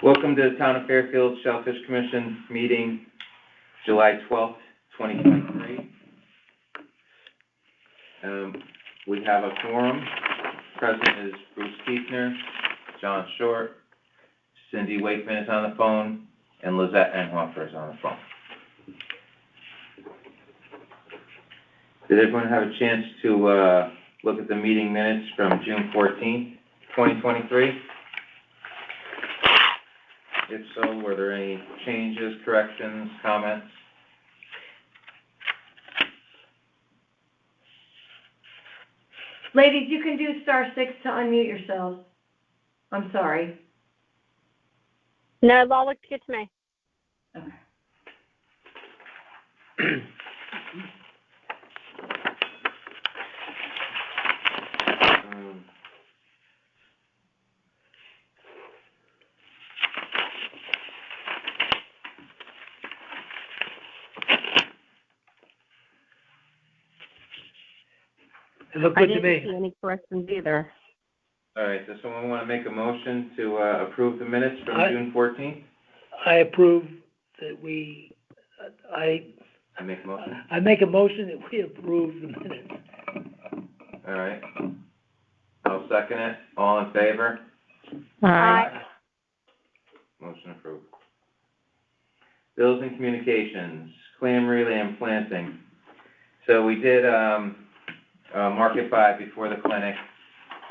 Welcome to the Town of Fairfield Shellfish Commission meeting, July 12th, 2023. We have a quorum. Present is Bruce Kiefner, John Short, Cindy Wakeman is on the phone, and Lizette Enhofer is on the phone. Did everyone have a chance to look at the meeting minutes from June 14th, 2023? If so, were there any changes, corrections, comments? Ladies, you can do *6 to unmute yourselves. I'm sorry. No, it all looks good to me. Okay. It looked good to I me. didn't see any corrections either. All right, does someone want to make a motion to approve the minutes from June 14th? I approve that I make a motion. I make a motion that we approve the minutes. All right. I'll second it. All in favor? Aye. Motion approved. Bills and communications, clam relay and planting. So we did market buy before the clinic,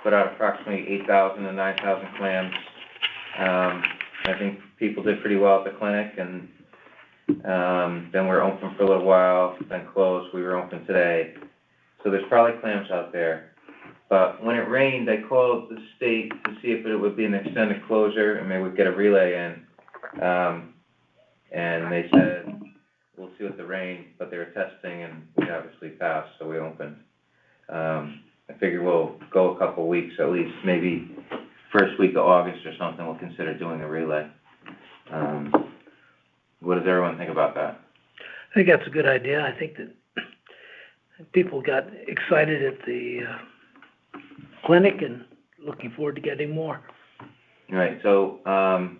put out approximately 8,000 to 9,000 clams. I think people did pretty well at the clinic, and then we're open for a little while, then closed. We were open today. So there's probably clams out there. But when it rained, I called the state to see if it would be an extended closure and maybe we'd get a relay in. And they said, we'll see with the rain, but they were testing and we obviously passed, so we opened. I figure we'll go a couple weeks at least, maybe first week of August or something, we'll consider doing a relay. What does everyone think about that? I think that's a good idea. I think that people got excited at the clinic and looking forward to getting more. All right, so I'm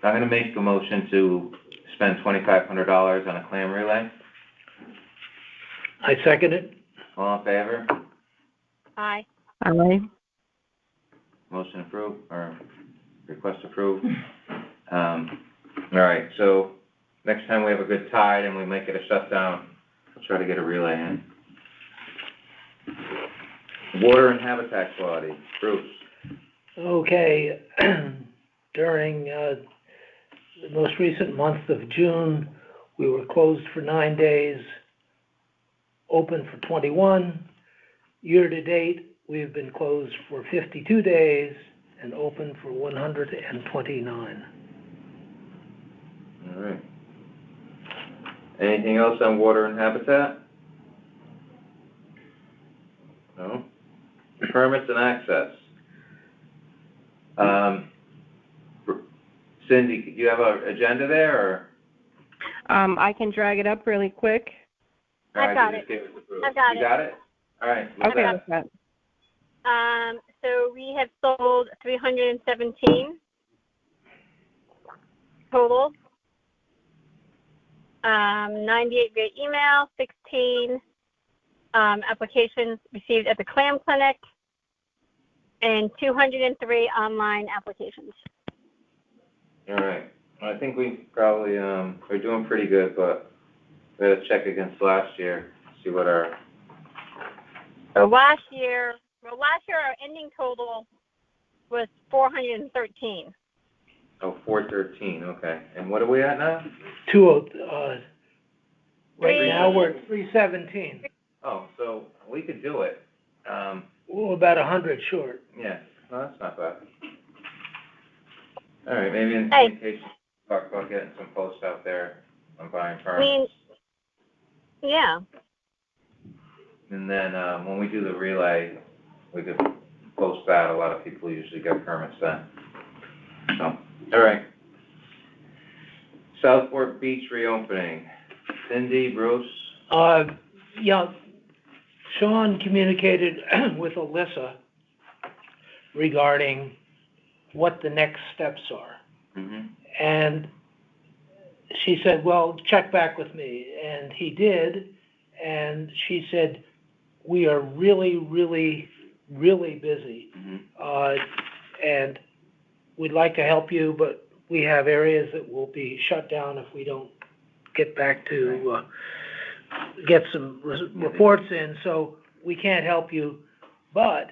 going to make a motion to spend $2,500 on a clam relay. I second it. All in favor? Aye. Aye. Motion approved, or request approved. All right, so next time we have a good tide and we make it a shutdown, we'll try to get a relay in. Water and habitat quality, Bruce. Okay, during the most recent month of June, we were closed for 9 days, open for 21. Year to date, we've been closed for 52 days and open for 129. All right. Anything else on water and habitat? No? Permits and access. Cindy, do you have an agenda there, or? I can drag it up really quick. I've got it. I've got it. You got it? All right. I've got it. So we have sold 317 total. 98 via email, 16 applications received at the clam clinic, and 203 online applications. All right. I think we probably are doing pretty good, but we got to check against last year, see what our. So last year our ending total was 413. Oh, 413. Okay. And what are we at now? Right now we're at 317. Oh, so we could do it. We're about 100 short. Yeah. No, that's not bad. All right. Maybe in communication, talk about getting some posts out there on buying permits. Yeah. And then when we do the relay, we could post that. A lot of people usually get permits then. So, all right. Southport Beach reopening. Cindy, Bruce? Yeah, Sean communicated with Alyssa regarding what the next steps are. Mhm. And she said, well, check back with me. And he did. And she said, we are really, really, really busy. Mhm. And we'd like to help you, but we have areas that will be shut down if we don't get back to, get some reports in. So we can't help you, but,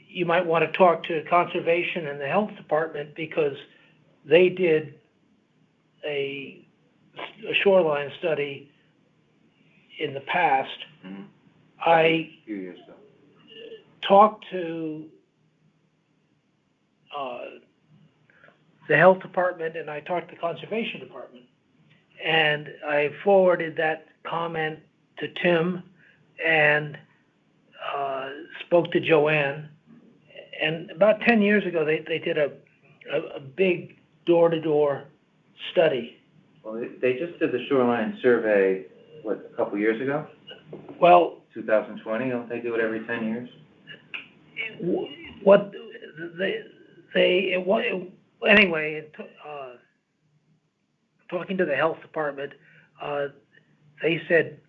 you might want to talk to Conservation and the Health Department because they did a shoreline study in the past. Mhm. I A few years ago. talked to the Health Department and I talked to the Conservation Department. And I forwarded that comment to Tim and spoke to Joanne. And about 10 years ago, they did a big door-to-door study. Well, they just did the shoreline survey, what, a couple years ago? Well, 2020, don't they do it every 10 years? what anyway, talking to the Health Department, they said,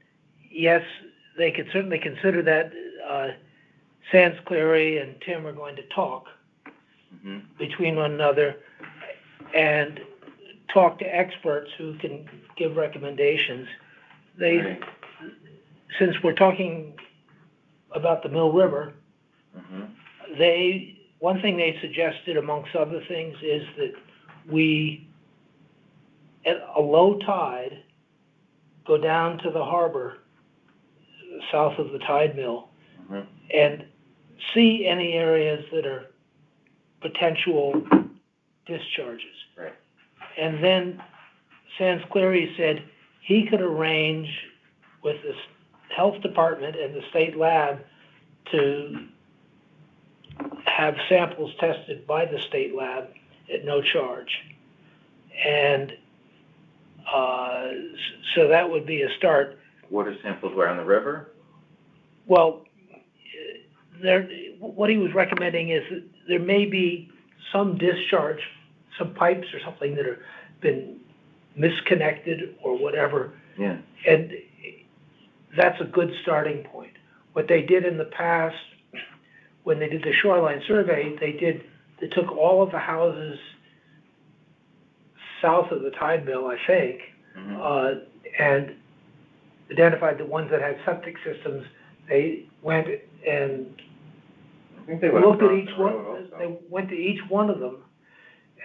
yes, they could certainly consider that. Sands Cleary and Tim are going to talk Mhm. between one another and talk to experts who can give recommendations. Right. Since we're talking about the Mill River, Mhm. one thing they suggested amongst other things is that we, at a low tide, go down to the harbor south of the tide mill Mhm. and see any areas that are potential discharges. Right. And then Sands Cleary said he could arrange with the health department and the state lab to have samples tested by the state lab at no charge. And so that would be a start. Water samples were on the river? Well, what he was recommending is that there may be some discharge, some pipes or something that have been misconnected or whatever. Yeah. And that's a good starting point. What they did in the past, when they did the shoreline survey, they took all of the houses south of the tide mill, I think, Mhm. and identified the ones that had septic systems. They went and I think they went looked at across each the road one, also. they went to each one of them,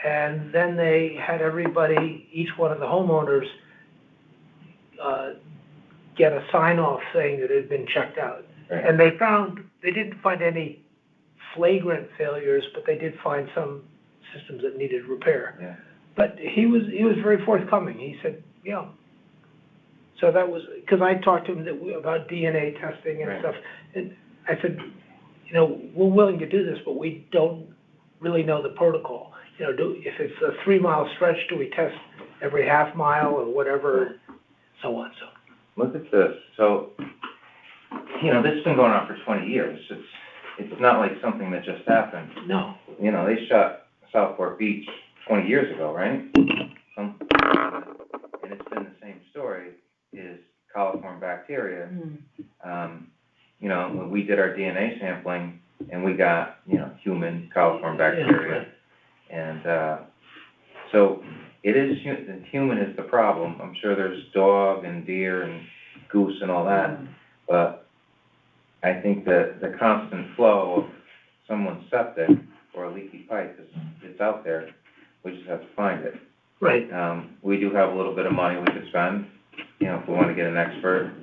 and then they had everybody, each one of the homeowners, get a sign-off saying that it had been checked out. Right. And they didn't find any flagrant failures, but they did find some systems that needed repair. Yeah. But he was very forthcoming. He said, yeah. So that was, because I talked to him about DNA testing and Right. stuff. And I said, we're willing to do this, but we don't really know the protocol. If it's a 3-mile stretch, do we test every half mile or whatever, so on, so. Look at this. So, this has been going on for 20 years. It's not like something that just happened. No. They shot Southport Beach 20 years ago, right? And it's been the same story, is coliform bacteria. When we did our DNA sampling and we got, human coliform bacteria. And, so it is, human is the problem. I'm sure there's dog and deer and goose and all that. But I think that the constant flow of someone's septic or a leaky pipe it's out there. We just have to find it. Right. We do have a little bit of money we could spend, if we want to get an expert.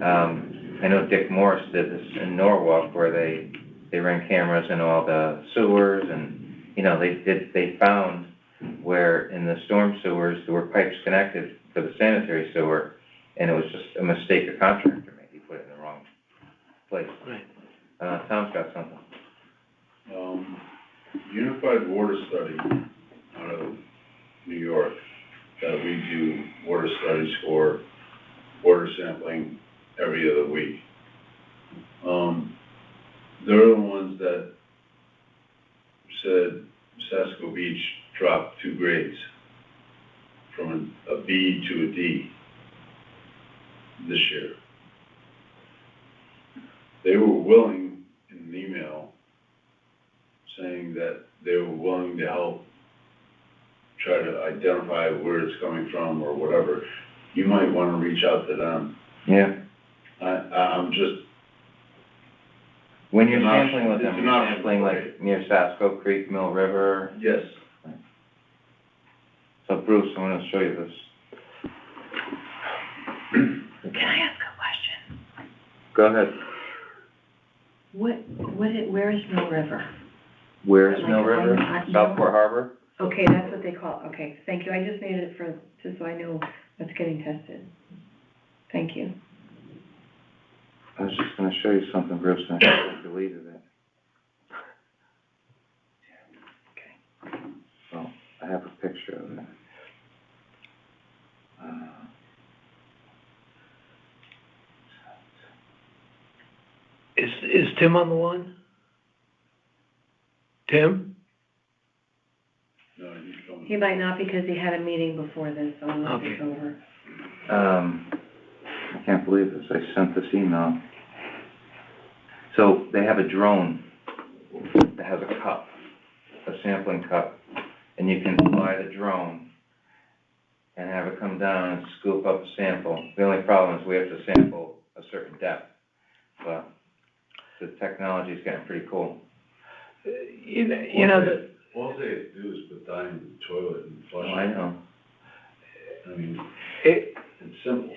I know Dick Morris did this in Norwalk where they ran cameras in all the sewers and, they found where in the storm sewers there were pipes connected to the sanitary sewer and it was just a mistake a contractor made. He put it in the wrong place. Right. Tom's got something. Unified Water Study out of New York, that we do water studies for water sampling every other week. They're the ones that said Sasko Beach dropped 2 grades from a B to a D this year. They were willing, in an email, saying that they were willing to help try to identify where it's coming from or whatever. You might want to reach out to them. Yeah. I'm just, When you're It's an option. sampling with them, It's an you're option. sampling like near Sasko Creek, Mill River. yes. So Bruce, I wanna show you this. Can I ask a question? Go ahead. Where is Mill River? Where's Like, Mill River? I- Southport Harbor? Okay, that's what they call it, okay, thank you, I just made it just so I know what's getting tested. Thank you. I was just gonna show you something, Bruce, and I deleted it. Okay. Well, I have a picture of it. Is Tim on the line? Tim? No, he's coming. He might not because he had a meeting before this, so I'm gonna take over. I can't believe this, I sent this email. So, they have a drone that has a cup, a sampling cup, and you can fly the drone and have it come down and scoop up a sample. The only problem is we have to sample a certain depth, but the technology's getting pretty cool. You know, All they have to do is put dye in the toilet and flush Oh, it. I know, I mean, it it's simple.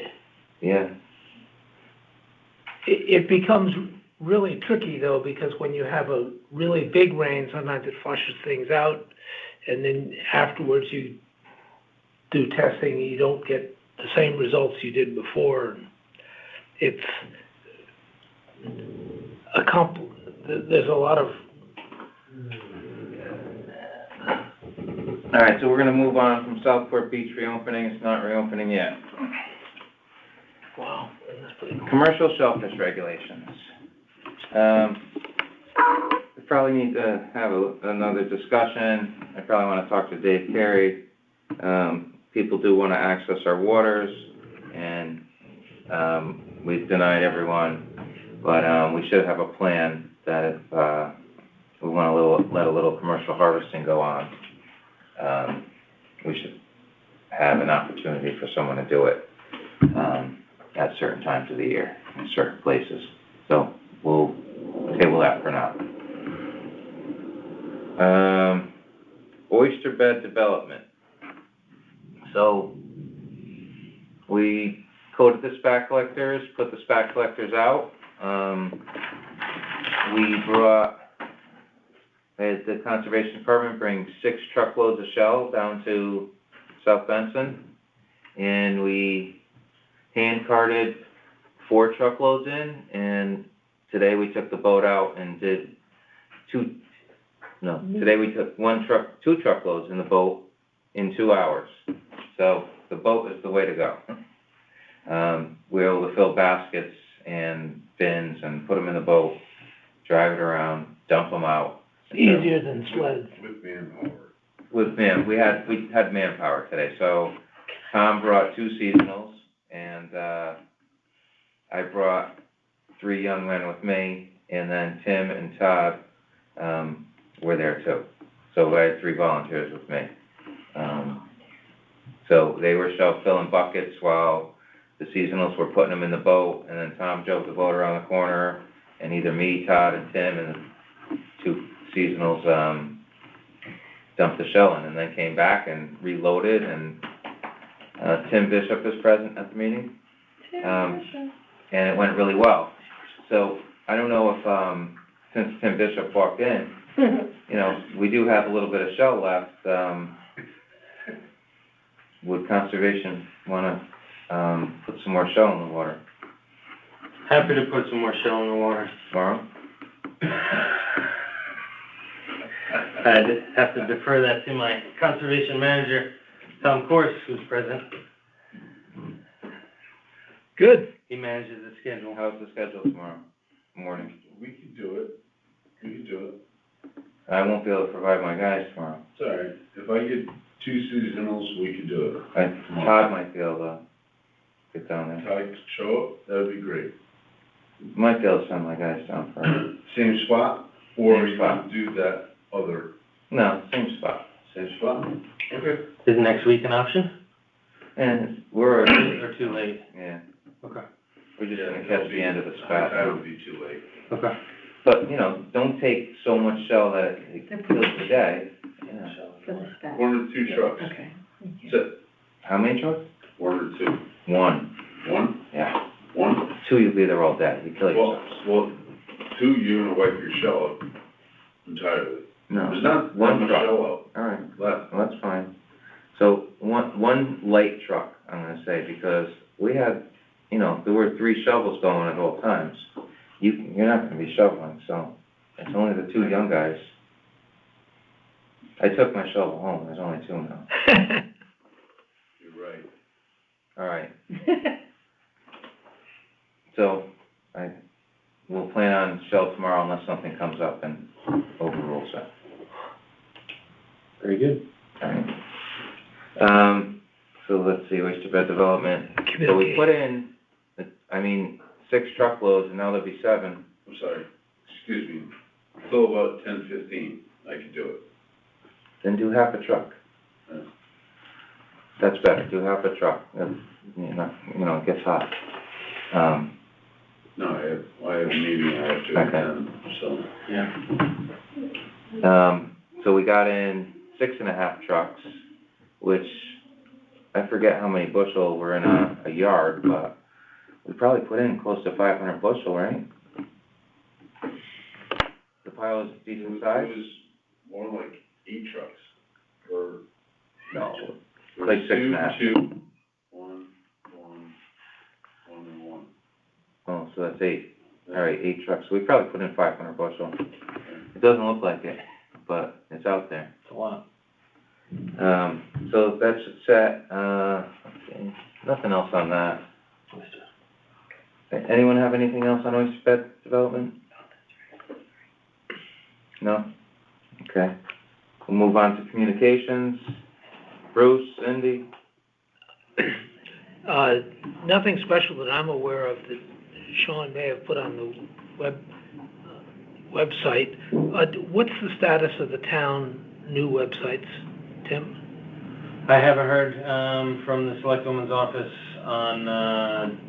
yeah. it becomes really tricky though, because when you have a really big rain, sometimes it flushes things out, and then afterwards you do testing, you don't get the same results you did before. It's there's a lot of... All right, so we're gonna move on from Southport Beach reopening, it's not reopening yet. Wow, that's pretty cool. Commercial shellfish regulations. We probably need to have another discussion. I probably wanna talk to Dave Carey. People do wanna access our waters, and, we've denied everyone, but, we should have a plan that if, we wanna let a little commercial harvesting go on, we should have an opportunity for someone to do it, at certain times of the year, in certain places. So, we'll table that for now. Oyster bed development. So, we coated the spat collectors, put the spat collectors out. Had the conservation department bring 6 truckloads of shell down to South Benson, and we hand carted 4 truckloads in, and today we took the boat out and did today we took 2 truckloads in the boat in 2 hours. So the boat is the way to go. We were able to fill baskets and bins and put them in the boat, drive it around, dump them out. Easier than sleds. With manpower. We had manpower today, so Tom brought 2 seasonals, and, I brought 3 young men with me, and then Tim and Todd, were there too. So I had 3 volunteers with me. So they were filling buckets while the seasonals were putting them in the boat, and then Tom drove the boat around the corner, and either me, Todd, and Tim, and 2 seasonals, dumped the shell in, and then came back and reloaded, and, Tim Bishop was present at the meeting. And it went really well. So, I don't know if, since Tim Bishop walked in, you know, we do have a little bit of shell left, would conservation wanna, put some more shell in the water Happy to put some more shell in the water. tomorrow? I'd have to defer that to my conservation manager, Tom Corse, who's present. Good. He manages the schedule. How's the schedule tomorrow morning? We could do it. I won't be able to provide my guys tomorrow. It's all right. If I get 2 seasonals, we could do it. Todd might be able to get down there. Todd could show up, that'd be great. Might be able to send my guys down for, Same spot, or Same you spot. can do that other, no, same spot. same spot? Okay. Is next week an option? And we're already, Or too late? yeah, Okay. we're just gonna that'll catch the end of the spot. That would be too late. Okay. But, don't take so much shell that it kills the day, For the staff. 1 or 2 trucks. Okay, thank you. That's it. How many trucks? 1 or 2. One, 1? yeah. 1? 2, you'll be there all day, you kill yourself. Well, 2, you're gonna wipe your shell out entirely. No, There's not one much truck. shell out All right. left. Well, that's fine. So, one light truck, I'm gonna say, because we had, there were 3 shovels going at all times. You're not gonna be shoveling, so it's only the 2 young guys. I took my shovel home, there's only 2 now. You're right. All right, so we'll plan on shell tomorrow unless something comes up and overrules that. Very good. All right. So let's see, waste to bed development. So we put in, 6 truckloads, and now there'll be 7. I'm sorry, excuse me. Till about 10:15, I could do it. Then do half a truck. Yeah. That's better, do half a truck. It gets hot. No, I have a meeting I have to Okay. attend, so. Yeah. So we got in 6.5 trucks, which I forget how many bushel were in a yard, but we probably put in close to 500 bushel, right? The pile is decent size? It was more like 8 trucks, or, no. it was Like 6.5. 2, 1, 1, and 1. Oh, so that's 8. All right, 8 trucks. We probably put in 500 bushel. It doesn't look like it, but it's out there. It's a lot. So that's set, okay, nothing else on that. Anyone have anything else on oyster bed development? No? Okay. We'll move on to communications. Bruce, Cindy? Nothing special that I'm aware of that Sean may have put on the website. What's the status of the town new websites, Tim? I haven't heard, from the selectwoman's office on,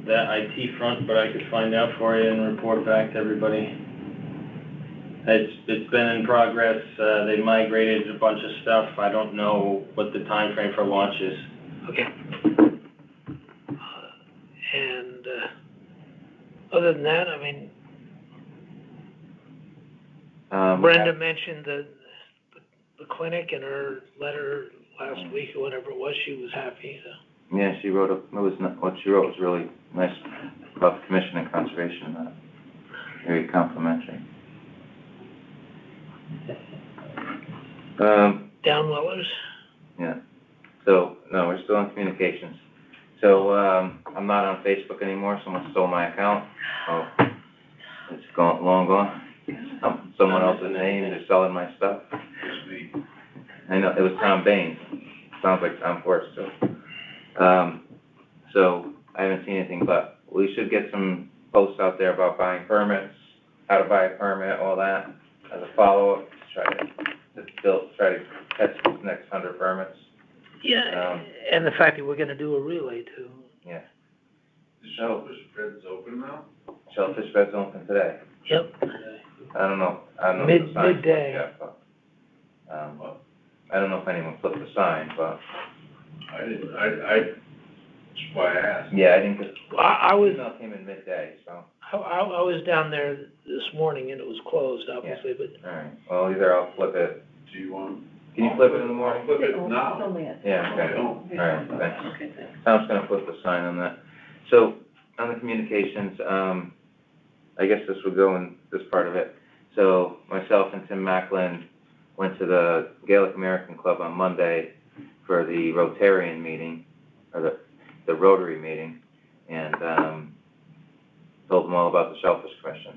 that IT front, but I could find out for you and report back to everybody. It's been in progress, they migrated a bunch of stuff, I don't know what the time frame for launch is. Okay. And, other than that, Brenda mentioned the clinic in her letter last week or whatever it was, she was happy, so. Yeah, she wrote what she wrote was really nice about the commission and conservation, very complimentary. Downwellers? Yeah, so, no, we're still on communications. So, I'm not on Facebook anymore, someone stole my account, so it's long gone. Someone else's name, they're selling my stuff. It's me. I know, it was Tom Bain, sounds like Tom Forrest, so. So, I haven't seen anything, but we should get some posts out there about buying permits, how to buy a permit, all that, as a follow-up, try to catch the next 100 permits. Yeah, and the fact that we're gonna do a relay too. Yeah, The Shellfish Fed's open now? Shellfish Bed's open today. Yep. I don't know if the sign's flipped Midday. yet, but, I don't know if anyone flipped the sign, but, I didn't, that's why I asked. yeah, I didn't get, I was, email came in midday, so, I was down there this morning and it was closed, obviously, but all right, well, either I'll flip it, Do you want? can you flip it in the morning? I'll flip it It's now. only at. Yeah, okay, Okay. all right, thanks. Okay, thanks. Tom's gonna flip the sign on that. So, on the communications, I guess this would go in this part of it. So, myself and Tim Macklin went to the Gaelic American Club on Monday for the Rotarian meeting, or the Rotary meeting, and, told them all about the Shellfish Commission.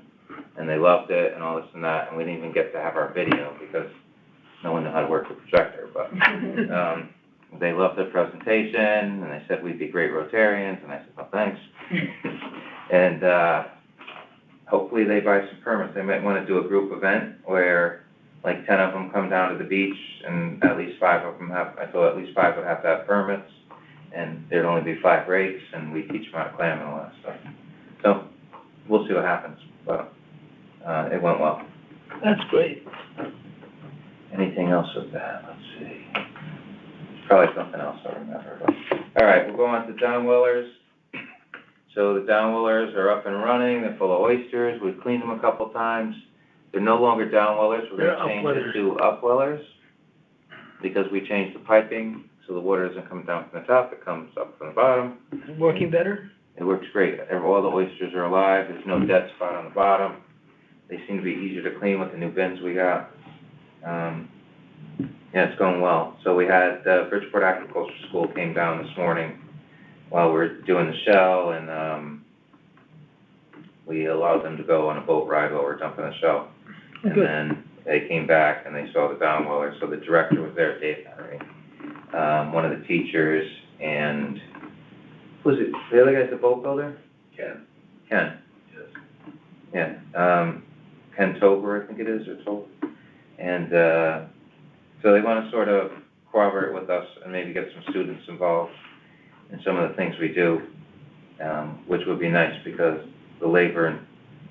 and they loved it and all this and that, and we didn't even get to have our video because no one knew how to work the projector, but, they loved the presentation, and they said we'd be great Rotarians, and I said, well, thanks. And, hopefully they buy some permits. They might wanna do a group event where, like, 10 of them come down to the beach, and at least 5 of them have, I thought at least 5 would have to have permits, and there'd only be 5 rakes, and we teach them how to clam and all that stuff. So, we'll see what happens, but, it went well. That's great. Anything else with that? Let's see. There's probably something else I remember, but, all right, we'll go on to downwellers. So the downwellers are up and running, they're full of oysters, we've cleaned them a couple times. They're no longer downwellers, we're They're gonna change upwellers. it to upwellers, because we changed the piping, so the water doesn't come down from the top, it comes up from the bottom. Working better? It works great, all the oysters are alive, there's no dead spot on the bottom. They seem to be easier to clean with the new bins we got. Yeah, it's going well. So we had, Bridgeport Agriculture School came down this morning while we were doing the shell, and, we allowed them to go on a boat ride while we're dumping the shell. And Good. then they came back and they saw the downweller, so the director was there, Dave Henry, one of the teachers, and, who's it, the other guy's the boat builder? Ken, Ken, yes. yeah, Ken Tober, I think it is, or Tober. And, so they wanna sort of cooperate with us and maybe get some students involved in some of the things we do, which would be nice because the labor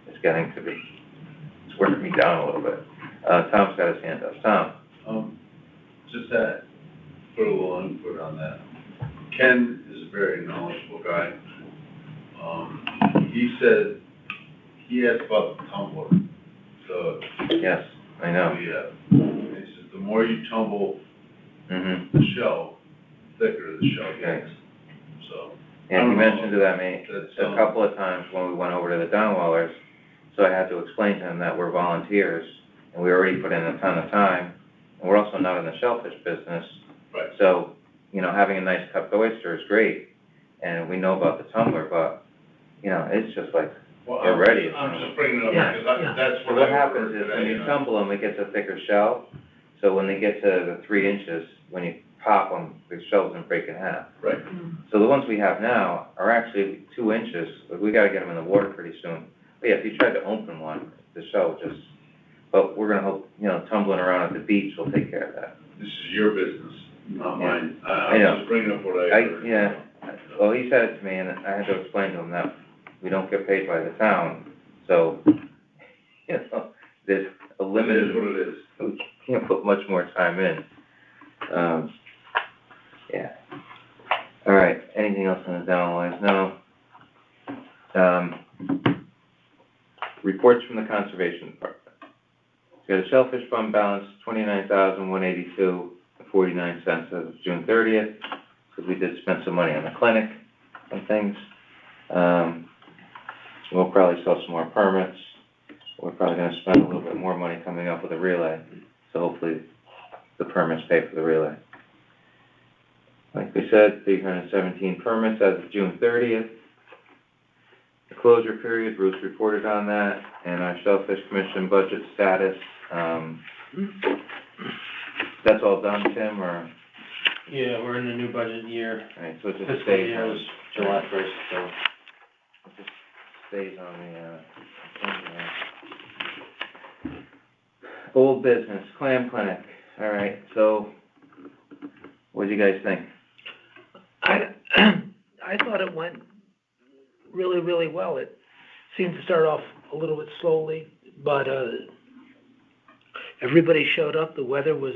is getting to be, it's wearing me down a little bit. Tom's got his hand up. Tom? Just that, put a little input on that. Ken is a very knowledgeable guy. He said, he asked about the tumbler, so. Yes, I know. Yeah, he said, the more you tumble Mm-hmm. the shell, thicker the shell gets, so. And he mentioned to that me That's, a couple of times when we went over to the downwellers, so I had to explain to him that we're volunteers, and we already put in a ton of time, and we're also not in the shellfish business. Right. So, you know, having a nice cupped oyster is great, and we know about the tumbler, but, you know, it's just like, Well, They're ready. I'm just bringing it up Yeah, because yeah. that's so what what I happens heard is when today, you you know. tumble them, it gets a thicker shell, so when they get to the 3 inches, when you pop them, the shell doesn't break in half. Right. So the ones we have now are actually 2 inches, but we gotta get them in the water pretty soon. But yeah, if you tried to open one, the shell just, but we're gonna hope, you know, tumbling around at the beach will take care of that. This is your business, not Yeah. mine. I know. I'm just bringing up what I heard. Yeah, well, he said it to me, and I had to explain to him that we don't get paid by the town, so, you know, there's a It limit. is what it is. We can't put much more time in. Yeah. All right, anything else on the downlines? No. Reports from the Conservation Department. We got a shellfish fund balance, $29,182.49 as of June 30th, because we did spend some money on the clinic and things. We'll probably sell some more permits. We're probably gonna spend a little bit more money coming up with a relay, so hopefully the permits pay for the relay. Like we said, 317 permits as of June 30th. The closure period, Bruce reported on that, and our Shellfish Commission budget status, that's all done, Tim, or, Yeah, we're in the new budget year. alright, so it just Fiscal stays year on, is July 1st, so. it just stays on the, thing there. Old business, clam clinic, alright, so, what do you guys think? I thought it went really, really well. It seemed to start off a little bit slowly, but, everybody showed up. The weather was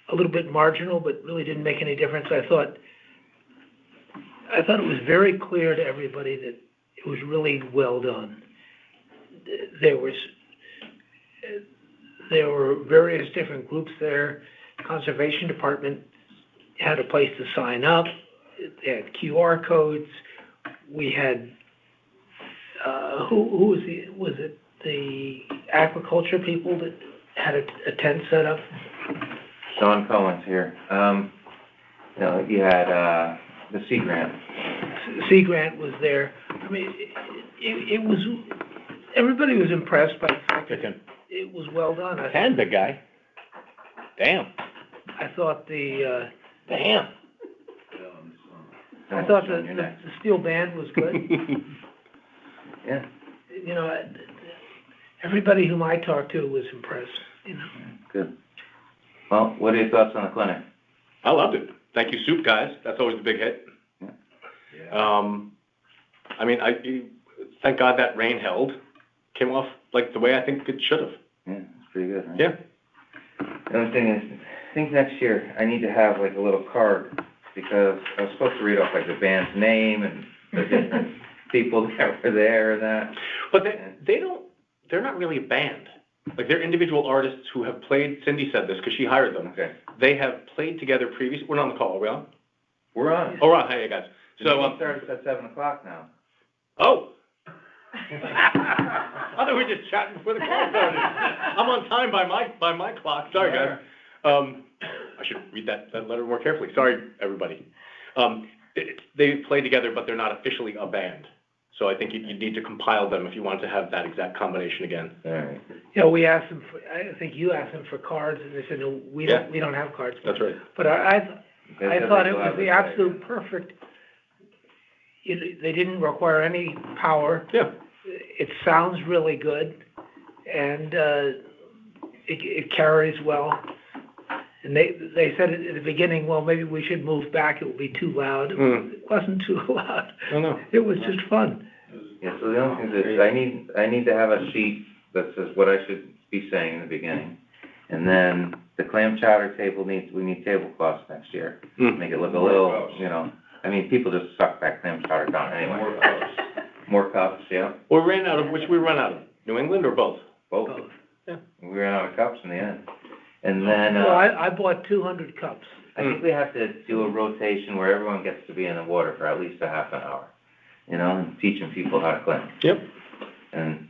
a little bit marginal, but really didn't make any difference. I thought it was very clear to everybody that it was really well done. There were various different groups there. Conservation Department had a place to sign up. They had QR codes. We had, who was it the aquaculture people that had a tent set up? Sean Cohen's here. No, you had, the Sea Grant. Sea Grant was there. I mean, it was, everybody was impressed by the fact that it was well done. And big guy. Damn. I thought the Damn. I thought the steel band was good. Yeah, You know, everybody whom I talked to was impressed, you know. good. Well, what are your thoughts on the clinic? I loved it. Thank you, soup guys. That's always the big hit. I mean, thank God that rain held. Came off like the way I think it should have. Yeah, it's pretty good, right? Yeah. The only thing is, I think next year I need to have like a little card, because I was supposed to read off like the band's name and the different people that were there and that. But they're not really a band. Like, they're individual artists who have played, Cindy said this, because she hired them. Okay. They have played together previously. We're not on the call, are we on? We're on. Oh, we're on. Hey, guys. So, it starts at 7 o'clock now. Oh! I thought we were just chatting before the call started. I'm on time by my clock. Sorry, guys. I should read that letter more carefully. Sorry, everybody. They play together, but they're not officially a band. So I think you need to compile them if you want to have that exact combination again. All right. Yeah, we asked them for, I think you asked them for cards, and they said, no, we don't have cards. That's right. But I thought it was the Yeah. absolute perfect, they didn't require any power. Yeah. It sounds really good, and it carries well. And they said at the beginning, well, maybe we should move back, it will be too loud. It wasn't too loud. Oh, no. It was just fun. Yeah, so the only thing is, I need to have a sheet that says what I should be saying in the beginning. And then the clam chowder table we need tablecloths next year. Make it look a little, you know, I mean, people just suck that clam chowder down anyway. More cups. More cups, yeah. Well, we ran out of, which we run out of? New England or both? Both. Yeah. We ran out of cups in the end. And then, Well, I bought 200 cups. I think we have to do a rotation where everyone gets to be in the water for at least a half an hour, you know, and teaching people how to clam. Yep. And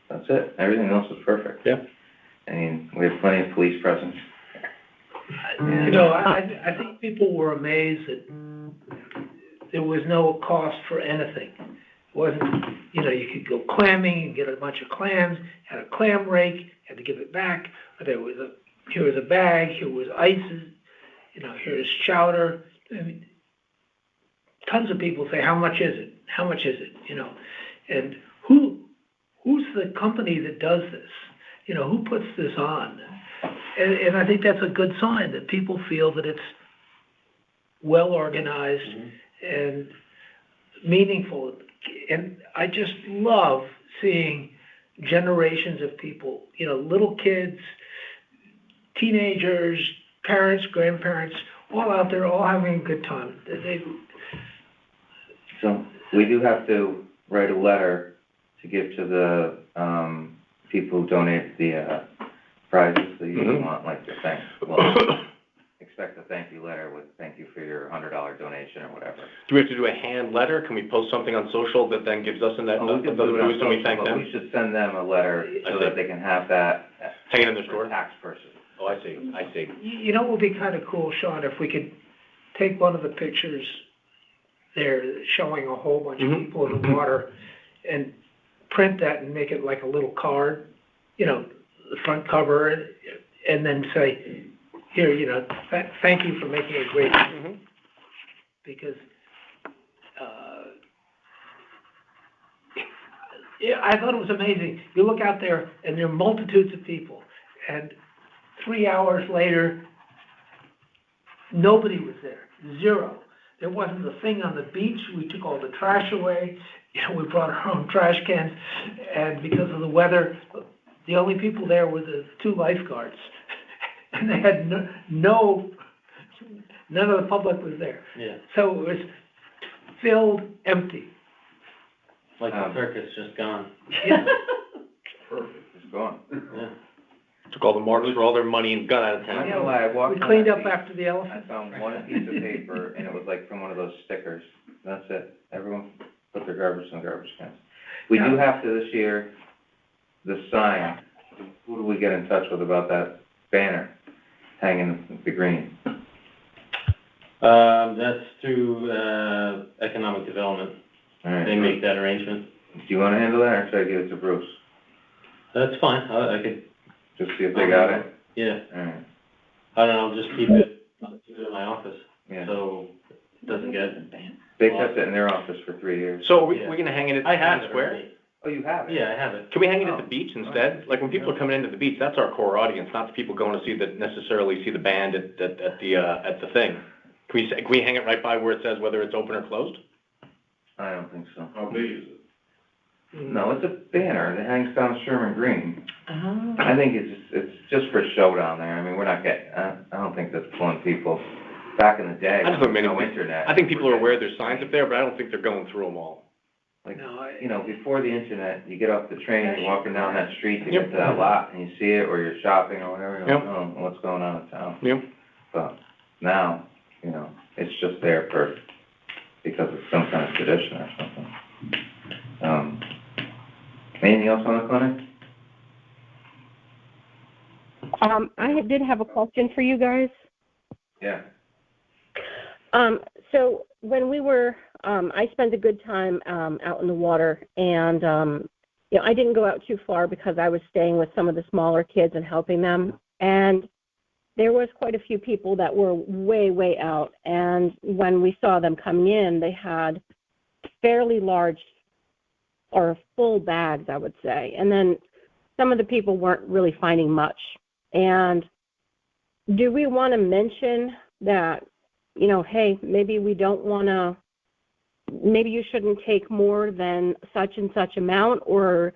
that's it. Everything else was perfect. Yeah. I mean, we had plenty of police presence. You know, I think people were amazed that there was no cost for anything. It wasn't, you know, you could go clamming and get a bunch of clams, had a clam rake, had to give it back, or here was a bag, here was ices, you know, here's chowder. I mean, tons of people say, how much is it? How much is it? You know, and who's the company that does this? You know, who puts this on? And I think that's a good sign that people feel that it's well organized and meaningful. And I just love seeing generations of people, you know, little kids, teenagers, parents, grandparents, all out there, all having a good time. So we do have to write a letter to give to the, people who donate the, prizes, so you want like expect a thank you letter with thank you for your $100 donation or whatever. Do we have to do a hand letter? Can we post something on social that then gives us We could do it on and we social, thank but them? we should send them a letter so that they can have that. Hanging in their for store? tax purposes. Oh, I see. You know, it would be kind of cool, Sean, if we could take one of the pictures there showing a whole bunch of people in the water and print that and make it like a little card, you know, the front cover, and then say, here, you know, thank you for making it great. Because, yeah, I thought it was amazing. You look out there and there are multitudes of people, and 3 hours later, nobody was there, zero. There wasn't a thing on the beach. We took all the trash away. You know, we brought our own trash cans, and because of the weather, the only people there were the 2 lifeguards, and they had none of the public was there. Yeah, So it was filled, empty. like the circus just gone. Yeah. Perfect, it's gone. Yeah. Took all the marks for all their money and got out of I'm town. not gonna lie, I walked We on cleaned that up beach. after the I elephant. found one piece of paper, and it was like from one of those stickers. That's it. Everyone put their garbage in the garbage cans. We do have to this year, the sign, who do we get in touch with about that banner hanging the green? That's through, economic development. All right. They make that arrangement. Do you wanna handle that, or should I give it to Bruce? That's fine, I could, Just see if they got it? yeah, Alright, I don't know, just keep it in my office, yeah. so it doesn't get. They kept it in their office for 3 years. So are we gonna hang it at I have Town it Square? already. Oh, you have it? Yeah, I have it. Can we hang it at the beach instead? Like, when people are coming into the beach, that's our core audience, not the people going to necessarily see the band at the thing. Can we hang it right by where it says whether it's open or closed? I don't think so. How big is it? No, it's a banner that hangs down Sherman Green. I think it's just for show down there. I mean, we're not getting, I don't think that's pulling people. Back in the day, I just don't no mean, internet. I think people are aware there's signs up there, but I don't think they're going through them all. Like, No, you know, before the internet, you get off the train, you're walking down that street to Yep. get to that lot, and you see it, or you're shopping or whatever, you're like, Yep. oh, what's going on in town? Yep. But now, you know, it's just there because it's some kind of tradition or something. Anything else on the clinic? I did have a question for you guys. Yeah. So when we were, I spent a good time out in the water, and you know, I didn't go out too far because I was staying with some of the smaller kids and helping them. And there was quite a few people that were way, way out. And when we saw them coming in, they had fairly large or full bags, I would say. And then some of the people weren't really finding much. And do we want to mention that, you know, hey, maybe we don't want to, maybe you shouldn't take more than such and such amount, or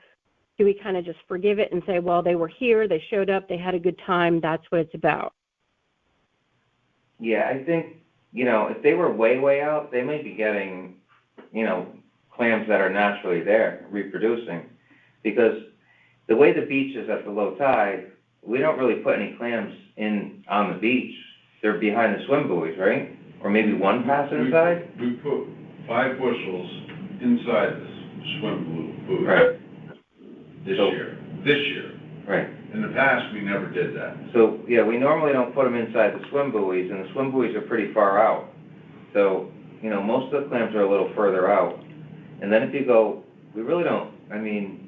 do we kind of just forgive it and say, well, they were here, they showed up, they had a good time, that's what it's about? Yeah, I think, you know, if they were way, way out, they may be getting, you know, clams that are naturally there, reproducing. Because the way the beach is at the low tide, we don't really put any clams in on the beach. They're behind the swim buoys, right? Or maybe one pass inside? We put 5 bushels inside the swim buoy. Right. This So- year. Right. In the past, we never did that. So, yeah, we normally don't put them inside the swim buoys, and the swim buoys are pretty far out. So, you know, most of the clams are a little further out. And then if you go, we really don't, I mean,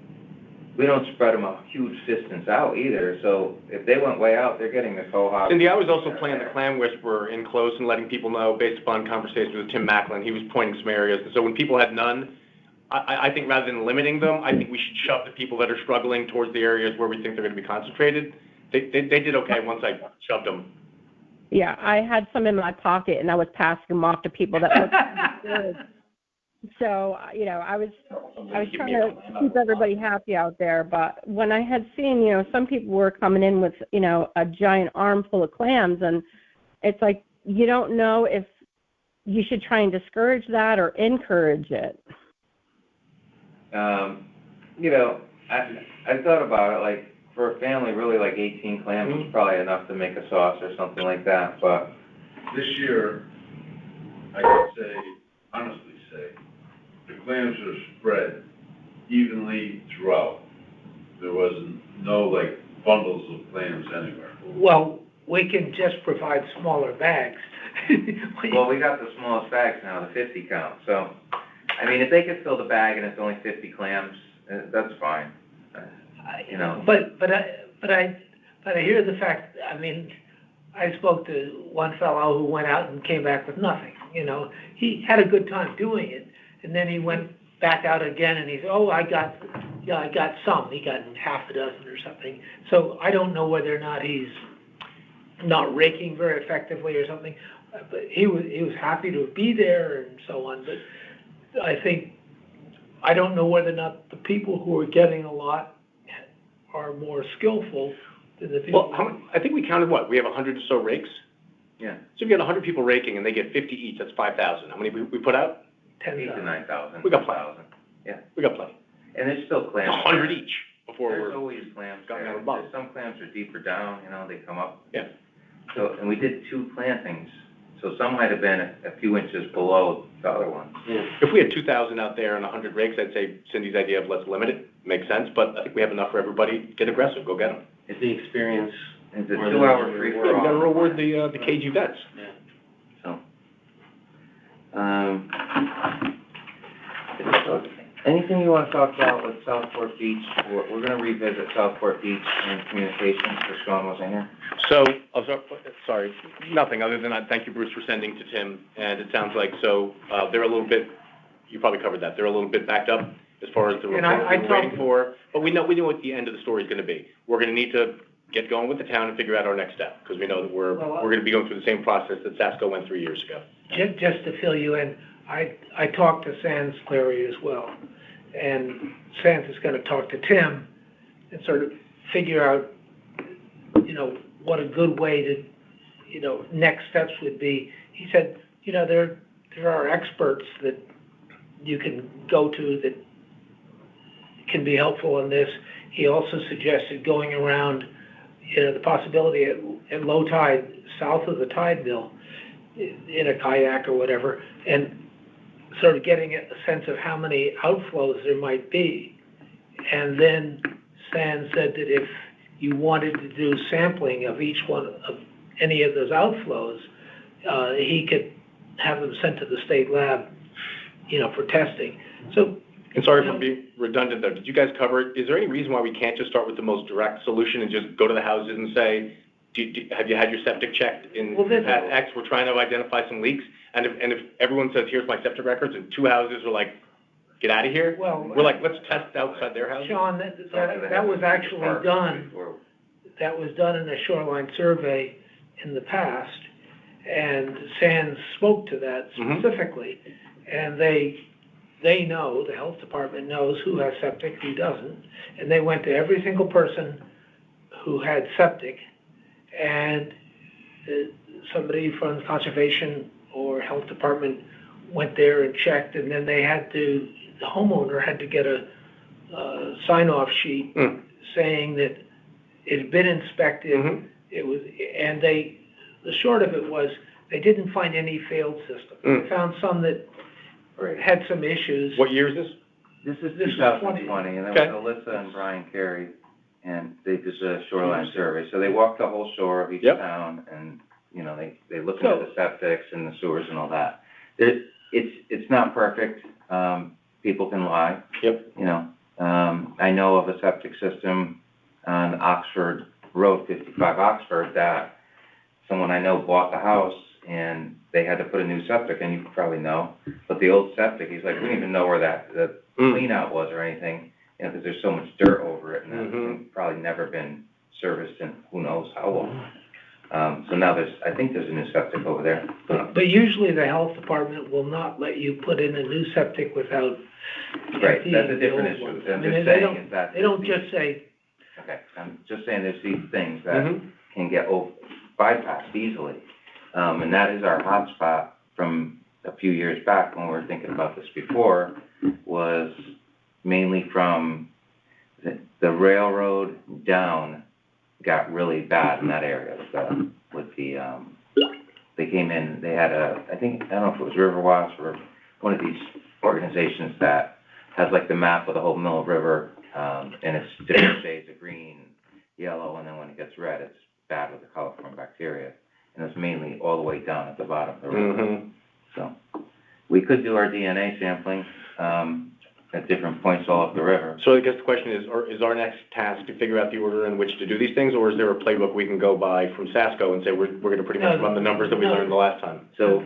we don't spread them a huge distance out either. So if they went way out, they're getting the cohort. Cindy, I was also playing the Clam Whisperer in close and letting people know, based upon conversations with Tim Macklin, he was pointing some areas. And so when people had none, I think rather than limiting them, I think we should shove the people that are struggling towards the areas where we think they're going to be concentrated. They did okay once I shoved them. Yeah, I had some in my pocket, and I was passing them off to people that looked good. So, you know, I was trying to keep everybody happy out there, but when I had seen, you know, some people were coming in with, you know, a giant armful of clams, and it's like, you don't know if you should try and discourage that or encourage it. You know, I thought about it, like, for a family, really, like 18 clams is probably enough to make a sauce or something like that, but. This year, I can say, honestly say, the clams are spread evenly throughout. There wasn't no, like, bundles of clams anywhere. Well, we can just provide smaller bags. Well, we got the smallest bags now, the 50 count, so, I mean, if they could fill the bag and it's only 50 clams, that's fine, you know. But I hear the fact, I mean, I spoke to one fellow who went out and came back with nothing, you know. He had a good time doing it, and then he went back out again and he said, oh, I got some. He got half a dozen or something. So I don't know whether or not he's not raking very effectively or something, but he was happy to be there and so on. But I don't know whether or not the people who are getting a lot are more skillful than the people. Well, I think we counted what? We have 100 or so rakes? Yeah. So if you got 100 people raking and they get 50 each, that's 5,000. How many we put out? 8,000 to 9,000. We got plenty. Yeah. We got plenty. And there's still clams. 100 each before There's we're. always clams gotten there. out of the bottom. Some clams are deeper down, you know, they come up. Yeah. So, and we did 2 plantings, so some might have been a few inches below the other ones. If we had 2,000 out there and 100 rakes, I'd say Cindy's idea of let's limit it makes sense, but I think we have enough for everybody. Get aggressive, go get them. It's the experience. It's a more than 2-hour the free reward. for We all. gotta reward the KG vets. Yeah. So, Anything you wanna talk about with Southport Beach? We're gonna revisit Southport Beach and communications, for Sean wasn't here. So, sorry, nothing other than thank you, Bruce, for sending to Tim, and it sounds like, they're a little bit, you probably covered that, they're a little bit backed up as far as the report we're waiting for, but we know what the end of the story is gonna be. We're gonna need to get going with the town and figure out our next step, because we know that we're gonna be going through the same process that Sasko went 3 years ago. Just to fill you in, I talked to Sans Clary as well, and Sans is gonna talk to Tim and sort of figure out, what a good way to, next steps would be. He said, there are experts that you can go to that can be helpful in this. He also suggested going around, the possibility at low tide, south of the tide mill, in a kayak or whatever, and sort of getting a sense of how many outflows there might be. And then Stan said that if you wanted to do sampling of each one of any of those outflows, he could have them sent to the state lab, for testing. So. And sorry for being redundant though, did you guys cover it? Is there any reason why we can't just start with the most direct solution and just go to the houses and say, have you had your septic checked in past X? We're trying to identify some leaks. And if everyone says, here's my septic records, and 2 houses are like, get out of here, we're like, let's test outside their houses. Sean, that was actually done. That was done in a shoreline survey in the past, and Sans spoke to that specifically. And they know, the health department knows who has septic, who doesn't, and they went to every single person who had septic, and somebody from conservation or health department went there and checked, and then the homeowner had to get a sign-off sheet saying that it had been inspected. It was, and the short of it was, they didn't find any failed system. They found some that had some issues. What year is this? This is 2020, and that was Alyssa and Brian Carey, and they did a shoreline survey. So they walked the whole shore of each town, and, they looked at the septics and the sewers and all that. It's not perfect. People can lie. I know of a septic system on Oxford Road, 55 Oxford, that someone I know bought the house, and they had to put a new septic, and you probably know, but the old septic, he's like, we didn't even know where the clean out was or anything, because there's so much dirt over it, and that's probably never been serviced in who knows how long. So now I think there's a new septic over there. But usually the health department will not let you put in a new septic without. Right, that's a different issue. I'm just saying is that. They don't just say. Okay, I'm just saying there's these things that can get bypassed easily. And that is our hot spot from a few years back when we were thinking about this before, was mainly from the railroad down got really bad in that area they came in, they had I don't know if it was Riverwatch or one of these organizations that has like the map of the whole Mill River, and it's different shades of green, yellow, and then when it gets red, it's bad with the coliform bacteria. And it's mainly all the way down at the bottom of the river. So we could do our DNA sampling at different points all up the river. So I guess the question is our next task to figure out the order in which to do these things, or is there a playbook we can go by from Sasko and say we're going to pretty much run the numbers that we learned the last time? So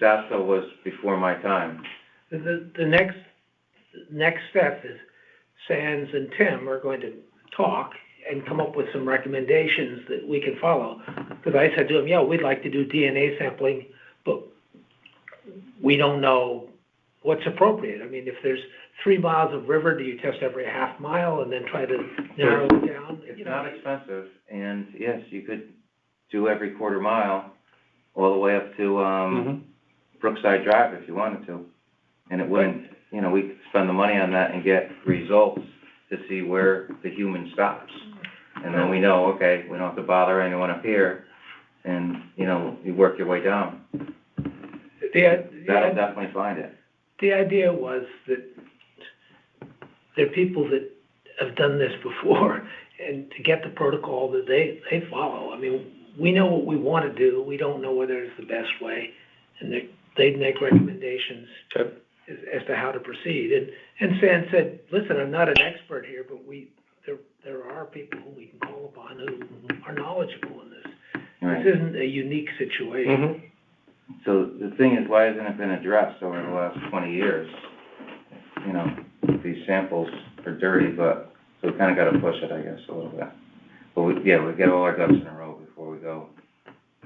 Sasko was before my time. The next step is Sans and Tim are going to talk and come up with some recommendations that we can follow. Because I said to him, we'd like to do DNA sampling, but we don't know what's appropriate. I mean, if there's 3 miles of river, do you test every half mile and then try to narrow it down? It's not expensive, and yes, you could do every quarter mile all the way up to Brookside Drive if you wanted to. And it wouldn't, we could spend the money on that and get results to see where the human stops. And then we know, okay, we don't have to bother anyone up here, and, you work your way down. That'll definitely find it. The idea was that there are people that have done this before, and to get the protocol that they follow. I mean, we know what we want to do, we don't know whether it's the best way, and they'd make recommendations. Okay. as to how to proceed. And Stan said, listen, I'm not an expert here, but there are people who we can call upon who are knowledgeable in this. Right. This isn't a unique situation. So the thing is, why hasn't it been addressed over the last 20 years? You know, these samples are dirty, but, so we kinda gotta push it, I guess, a little bit. But we get all our ducks in a row before we go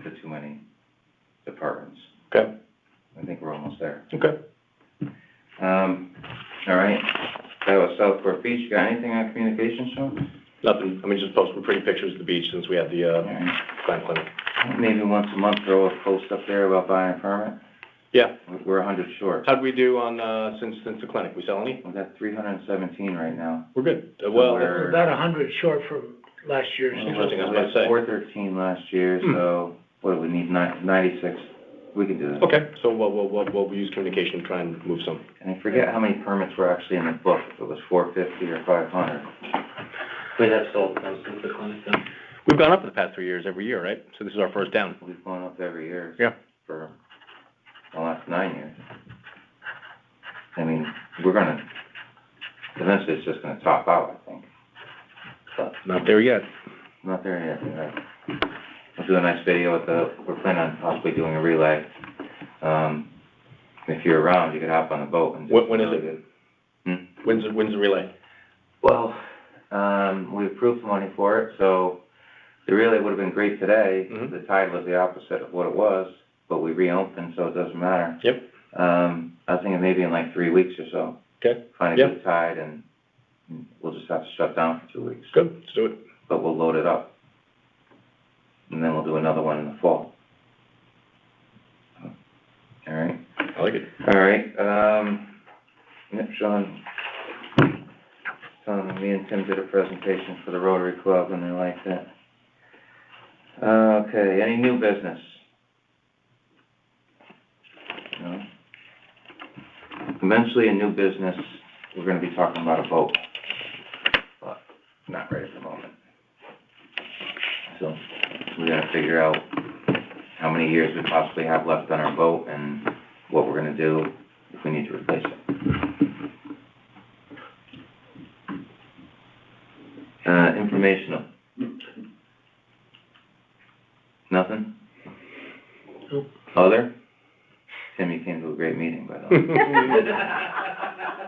to too many departments. Okay. I think we're almost there. Okay. All right, that was Southport Beach. You got anything on communications, Sean? Nothing, I mean, just post some pretty pictures of the beach since we had the, plant clinic. Maybe once a month throw a post up there about buying a permit. Yeah. We're 100 short. How'd we do on, since the clinic? We sell any? We got 317 right now. We're good. Well, We're about 100 short from last year's. Interesting, I was We about to had say. 413 last year, so what do we need, 96? We can do that. Okay, so we'll use communication to try and move some. And I forget how many permits were actually in the book, if it was 450 or 500. We have sold those since the clinic, though. We've gone up in the past 3 years, every year, right? So this is our first down. We've gone up every year. Yeah. For the last 9 years. I mean, eventually it's just gonna top out, I think. But Not there yet. not there yet, right? We'll do a nice video we're planning on possibly doing a relay. If you're around, you could hop on the boat and. When is it? When's the relay? Well, we approved the money for it, so the relay would've been great today. The tide was the opposite of what it was, but we reopened, so it doesn't matter. Yep. I was thinking maybe in like 3 weeks or so. Okay. Find a good tide and we'll just have to shut down for 2 weeks. Good, let's do it. But we'll load it up. And then we'll do another one in the fall. All right? I like it. All right, yep, Sean, me and Tim did a presentation for the Rotary Club and they liked it. Okay, any new business? No? Eventually, a new business, we're gonna be talking about a boat, but not right at the moment. So, we gotta figure out how many years we possibly have left on our boat and what we're gonna do if we need to replace it. Informational. Nothing? Nope. Other? Tim, you came to a great meeting, by the way.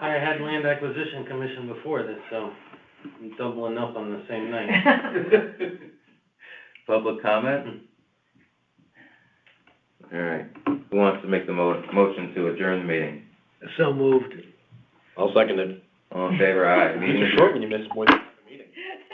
I had land acquisition commission before this, so I'm doubling up on the same night. Public comment? All right, who wants to make the motion to adjourn the meeting? So moved. I'll second it. All in favor, aye. Meeting You're short when you miss more than